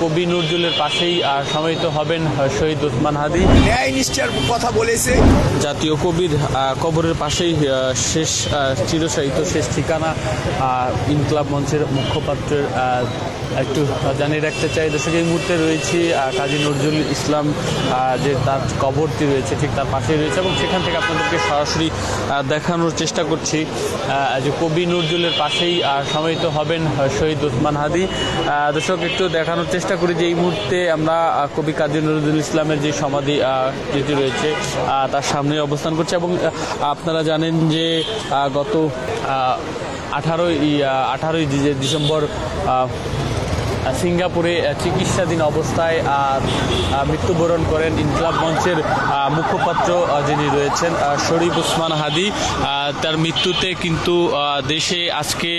কবি নজরুলের পাশেই সমাহিত হবেন শহীদ ওসমান হাদি। ন্যায় নিষ্ঠার কথা বলেছে। জাতীয় কবির কবরের পাশেই শেষ চিরশায়িত শেষ ঠিকানা ইনকলাব মঞ্চের মুখপাত্রের একটু জানিয়ে রাখতে চাই। দর্শক, এই মুহূর্তে রয়েছি কাজী নজরুল ইসলাম যে তার কবরটি রয়েছে ঠিক তার পাশেই রয়েছে এবং সেখান থেকে আপনাদেরকে সরাসরি দেখানোর চেষ্টা করছি যে কবি নজরুলের পাশেই সমাহিত হবেন শহীদ ওসমান হাদি। দর্শক, একটু দেখানোর চেষ্টা করি যে এই মুহূর্তে আমরা কবি কাজী নজরুল ইসলামের যে সমাধি যেটি রয়েছে তার সামনে অবস্থান করছি এবং আপনারা জানেন যে গত 18ই ডিসেম্বর সিঙ্গাপুরে চিকিৎসাধীন অবস্থায় মৃত্যুবরণ করেন ইনকলাব মঞ্চের মুখপাত্র যিনি রয়েছেন শরীফ ওসমান হাদি। তার মৃত্যুতে কিন্তু দেশে আজকে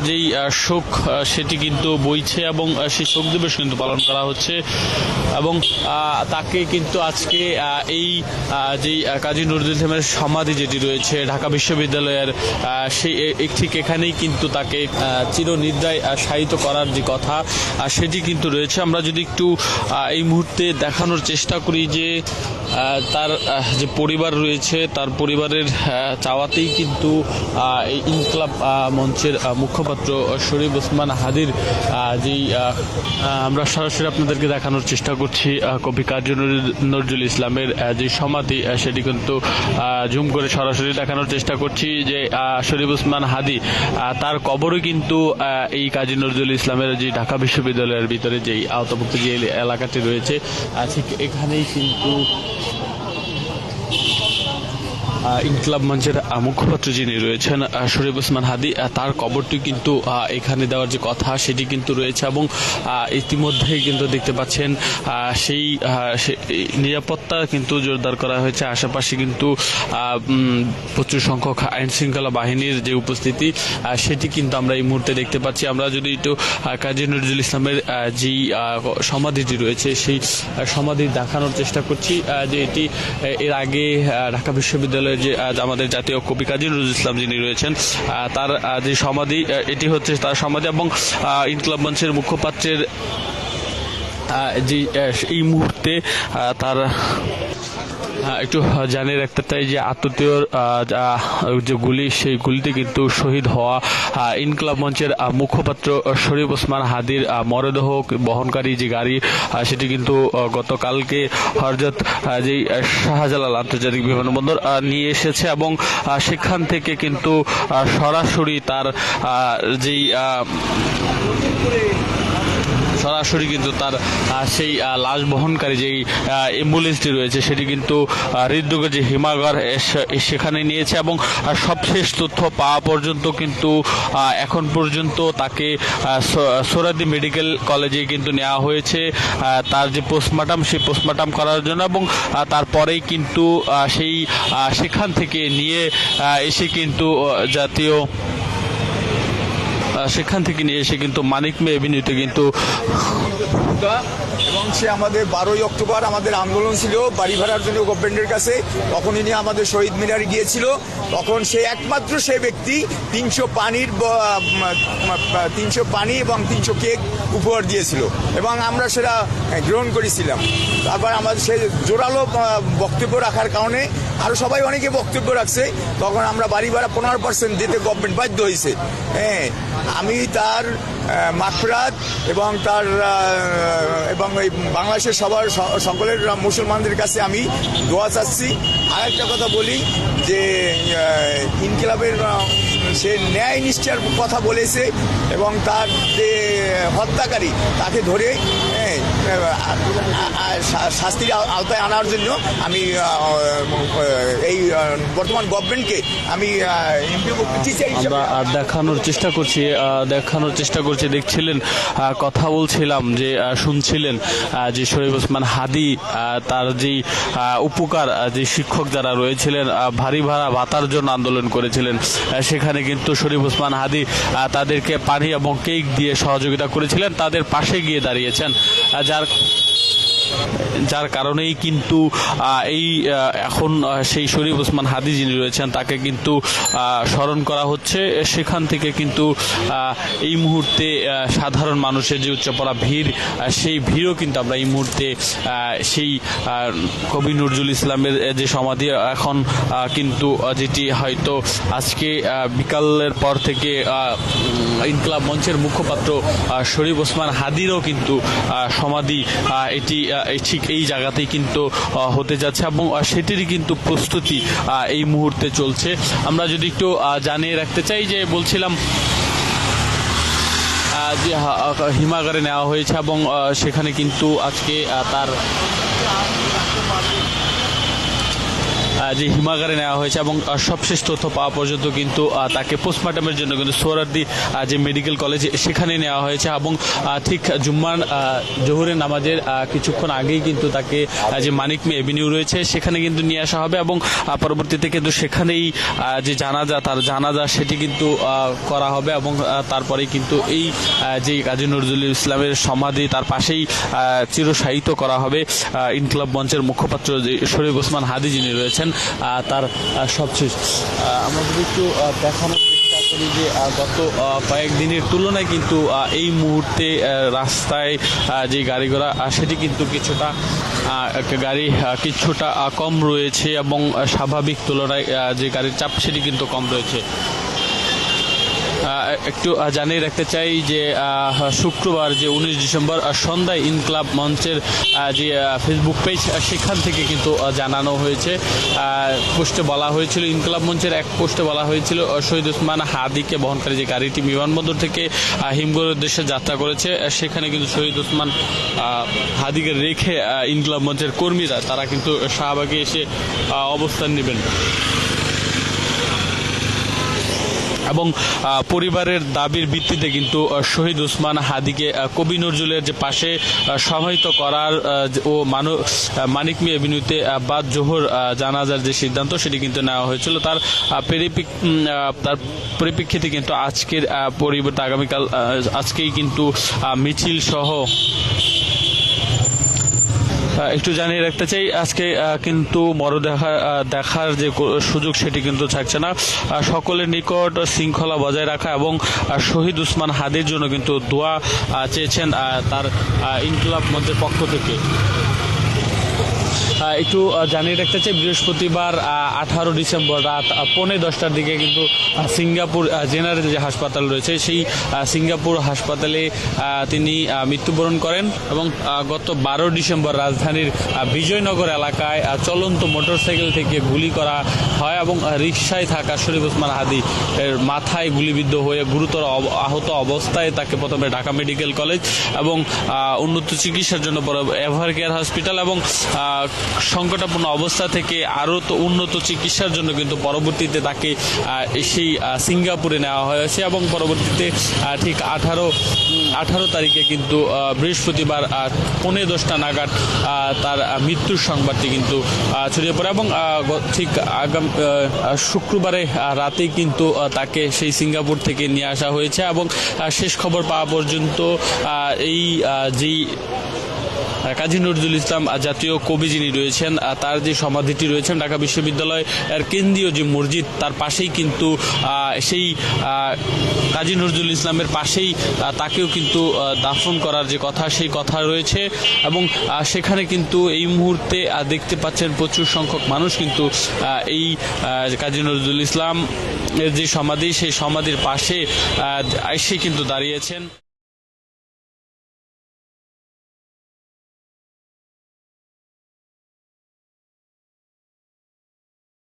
যেই শোক সেটি কিন্তু বইছে এবং সেই শোক দিবস কিন্তু পালন করা হচ্ছে এবং তাকে কিন্তু আজকে এই যেই কাজী নজরুল ইসলামের সমাধি যেটি রয়েছে ঢাকা বিশ্ববিদ্যালয়ের সেই ঠিক এখানেই কিন্তু তাকে চিরনিদ্রায় শায়িত করার যে কথা সেটি কিন্তু রয়েছে। আমরা যদি একটু এই মুহূর্তে দেখানোর চেষ্টা করি যে তার যে পরিবার রয়েছে তার পরিবারের চাওয়াতেই কিন্তু এই ইনকলাব মঞ্চের মুখপাত্র শরীফ ওসমান হাদির যেই আমরা সরাসরি আপনাদেরকে দেখানোর চেষ্টা করছি কবি কাজী নজরুল ইসলামের যে সমাধি সেটি কিন্তু জুম করে সরাসরি দেখানোর চেষ্টা করছি যে শরীফ ওসমান হাদি তার কবরও কিন্তু এই কাজী নজরুল ইসলামের যে ঢাকা বিশ্ববিদ্যালয়ের ভিতরে যেই আওতাভুক্ত যে এলাকাটি রয়েছে ঠিক এখানেই কিন্তু ইনকলাব মঞ্চের মুখপাত্র যিনি রয়েছেন শরীফ ওসমান হাদি তার কবরটি কিন্তু এখানে দেওয়ার যে কথা সেটি কিন্তু রয়েছে এবং ইতিমধ্যেই কিন্তু দেখতে পাচ্ছেন সেই নিরাপত্তা কিন্তু জোরদার করা হয়েছে। আশেপাশে কিন্তু প্রচুর সংখ্যক আইন শৃঙ্খলা বাহিনীর যে উপস্থিতি সেটি কিন্তু আমরা এই মুহূর্তে দেখতে পাচ্ছি। আমরা যদি একটু কাজী নজরুল ইসলামের যেই সমাধিটি রয়েছে সেই সমাধি দেখানোর চেষ্টা করছি যে এটি এর আগে ঢাকা বিশ্ববিদ্যালয়ের যে আমাদের জাতীয় কবি কাজী নজরুল ইসলাম যিনি রয়েছেন তার যে সমাধি এটি হচ্ছে তার সমাধি এবং ইনকলাব মঞ্চের মুখপাত্রের যে এই মুহূর্তে তার একটু জানিয়ে রাখতে চাই যে আত্মীয়র যে গুলি সেই গুলিতে কিন্তু শহীদ হওয়া ইনকলাব মঞ্চের মুখপাত্র শরীফ ওসমান হাদির মরদেহ বহনকারী যে গাড়ি সেটি কিন্তু গতকালকে হযরত যেই শাহজালাল আন্তর্জাতিক বিমানবন্দর নিয়ে এসেছে এবং সেখান থেকে কিন্তু সরাসরি তার যেই সরাসরি কিন্তু তার সেই লাশ বহনকারী যেই অ্যাম্বুলেন্সটি রয়েছে সেটি কিন্তু হৃদরোগের যে হিমাগার সেখানে নিয়েছে এবং সবশেষ তথ্য পাওয়া পর্যন্ত কিন্তু এখন পর্যন্ত তাকে সোহরাওয়ার্দী মেডিকেল কলেজে কিন্তু নেওয়া হয়েছে তার যে পোস্টমর্টম সেই পোস্টমর্টম করার জন্য এবং তারপরেই কিন্তু সেখান থেকে নিয়ে এসে কিন্তু সেখান থেকে নিয়ে এসে কিন্তু মানিক মে এভিনিউতে কিন্তু এবং সে আমাদের 12ই অক্টোবর আমাদের আন্দোলন ছিল বাড়ি ভাড়ার জন্য গভর্নমেন্টের কাছে, তখন ইনি আমাদের শহীদ মিনারে গিয়েছিল। তখন সে একমাত্র সে ব্যক্তি 300 পানি এবং 300 কেক উপহার দিয়েছিল এবং আমরা সেটা গ্রহণ করেছিলাম। তারপর আমাদের সে জোরালো বক্তব্য রাখার কারণে আরও সবাই অনেকে বক্তব্য রাখছে, তখন আমরা বাড়ি ভাড়া 15% দিতে গভর্নমেন্ট বাধ্য হয়েছে। হ্যাঁ, আমি তার মাগফিরাত এবং তার এবং এই বাংলাদেশের সকলের মুসলমানদের কাছে আমি দোয়া চাচ্ছি। আরেকটা কথা বলি যে ইনকিলাবের সে ন্যায় নিষ্ঠার কথা বলেছে এবং তার যে হত্যাকারী তাকে ধরে শাস্তির আওতায় আনার জন্য আমি এই বর্তমান গভর্নমেন্টকে আমি দেখানোর চেষ্টা করছি দেখছিলেন কথা বলছিলাম যে শুনছিলেন যে শরীফ ওসমান হাদি তার যে উপকার যে শিক্ষক যারা রয়েছিলেন ভারী ভাড়া ভাতার জন্য আন্দোলন করেছিলেন সেখানে কিন্তু শরীফ ওসমান হাদি তাদেরকে পানি এবং কেক দিয়ে সহযোগিতা করেছিলেন, তাদের পাশে গিয়ে দাঁড়িয়েছেন। যার যার কারণেই কিন্তু এই এখন সেই শরীফ ওসমান হাদী যিনি রয়েছেন তাকে কিন্তু স্মরণ করা হচ্ছে। সেখান থেকে কিন্তু এই মুহূর্তে সাধারণ মানুষের যে উচ্চপড়া ভিড়, সেই ভিড়ও কিন্তু আমরা এই মুহূর্তে সেই কবি নজরুল ইসলামের যে সমাধি এখন কিন্তু যেটি হয়তো আজকে বিকালের পর থেকে ইনকলাব মঞ্চের মুখপাত্র শরীফ ওসমান হাদীরও কিন্তু সমাধি এটি ঠিক এই জায়গাতেই কিন্তু হতে যাচ্ছে এবং সেটিরই কিন্তু প্রস্তুতি এই মুহূর্তে চলছে। আমরা যদি একটু জানিয়ে রাখতে চাই যে বলছিলাম যে হিমাগারে নেওয়া হয়েছে এবং সেখানে কিন্তু আজকে তার যে হিমাগারে নেওয়া হয়েছে এবং সবশেষ তথ্য পাওয়া পর্যন্ত কিন্তু তাকে পোস্টমর্টমের জন্য কিন্তু সোহরাওয়ার্দী যে মেডিকেল কলেজ সেখানে নেওয়া হয়েছে এবং ঠিক জুম্মার জোহরের নামাজের কিছুক্ষণ আগেই কিন্তু তাকে যে মানিক মে এভিনিউ রয়েছে সেখানে কিন্তু নিয়ে আসা হবে এবং পরবর্তীতে কিন্তু সেখানেই যে তার জানাজা সেটি কিন্তু করা হবে এবং তারপরেই কিন্তু এই যে কাজী নজরুল ইসলামের সমাধি তার পাশেই চিরশায়িত করা হবে ইনকলাব মঞ্চের মুখপাত্র যে শরীফ ওসমান হাদী যিনি রয়েছেন তার সবশেষ। আমরা যদি একটু দেখানোর চেষ্টা করি যে গত কয়েকদিনের তুলনায় কিন্তু এই মুহূর্তে রাস্তায় যে গাড়ি ঘোড়া সেটি কিন্তু কিছুটা কম রয়েছে এবং স্বাভাবিক তুলনায় যে গাড়ির চাপ সেটি কিন্তু কম রয়েছে। একটু জানিয়ে রাখতে চাই যে শুক্রবার যে 19 ডিসেম্বর সন্ধ্যায় ইনকলাব মঞ্চের যে ফেসবুক পেজ সেখান থেকে কিন্তু জানানো হয়েছে, পোস্টে বলা হয়েছিল, ইনকলাব মঞ্চের এক পোস্টে বলা হয়েছিল শহীদ ওসমান হাদীকে বহনকারী যে গাড়িটি বিমানবন্দর থেকে হিমঘরের উদ্দেশ্যে যাত্রা করেছে সেখানে কিন্তু শহীদ ওসমান হাদীকে রেখে ইনকলাব মঞ্চের কর্মীরা তারা কিন্তু শাহবাগে এসে অবস্থান নেবেন এবং পরিবারের দাবির ভিত্তিতে কিন্তু শহীদ ওসমান হাদীকে কবি নজরুলের যে পাশে সমাহিত করার ও মানিক মে এভিনিউতে বাদ জোহর জানাজার যে সিদ্ধান্ত সেটি কিন্তু নেওয়া হয়েছিল। তার পরিপ্রেক্ষিতে কিন্তু আজকের পরিবর্তে আগামীকাল আজকেই কিন্তু মিছিল সহ একটু জানিয়ে রাখতে চাই আজকে কিন্তু দেখার যে সুযোগ সেটি কিন্তু থাকছে না। সকলের নিকট শৃঙ্খলা বজায় রাখা এবং শহীদ ওসমান হাদীর জন্য কিন্তু দোয়া চেয়েছেন তার ইনকলাব মঞ্চের পক্ষ থেকে। একটু জানিয়ে রাখতে চাই বৃহস্পতিবার 18 ডিসেম্বর রাত 10:45টার দিকে কিন্তু সিঙ্গাপুর জেনারেল যে হাসপাতাল রয়েছে সেই সিঙ্গাপুর হাসপাতালে তিনি মৃত্যুবরণ করেন এবং গত 12 ডিসেম্বর রাজধানীর বিজয়নগর এলাকায় চলন্ত মোটরসাইকেল থেকে গুলি করা হয় এবং রিকশায় থাকা শরীফ ওসমান হাদী এর মাথায় গুলিবিদ্ধ হয়ে গুরুতর আহত অবস্থায় তাকে প্রথমে ঢাকা মেডিকেল কলেজ এবং উন্নত চিকিৎসার জন্য পরে এভার কেয়ার হসপিটাল এবং সংকটাপন্ন অবস্থা থেকে আরও তো উন্নত চিকিৎসার জন্য কিন্তু পরবর্তীতে তাকে সেই সিঙ্গাপুরে নেওয়া হয়েছে এবং পরবর্তীতে ঠিক 18 তারিখে কিন্তু বৃহস্পতিবার 10:45 নাগাদ তার মৃত্যুর সংবাদটি কিন্তু ছড়িয়ে পড়ে এবং ঠিক আগামী শুক্রবারে রাতেই কিন্তু তাকে সেই সিঙ্গাপুর থেকে নিয়ে আসা হয়েছে এবং শেষ খবর পাওয়া পর্যন্ত এই যেই কাজী নজরুল ইসলাম জাতীয় কবি যিনি রয়েছেন তার যে সমাধিটি রয়েছেন ঢাকা বিশ্ববিদ্যালয়ের কেন্দ্রীয় যে মসজিদ তার পাশেই কিন্তু সেই কাজী নজরুল ইসলামের পাশেই তাকেও কিন্তু দাফন করার যে কথা সেই কথা রয়েছে এবং সেখানে কিন্তু এই মুহূর্তে দেখতে পাচ্ছেন প্রচুর সংখ্যক মানুষ কিন্তু এই কাজী নজরুল ইসলাম এর যে সমাধি সেই সমাধির পাশে এসে কিন্তু দাঁড়িয়েছেন।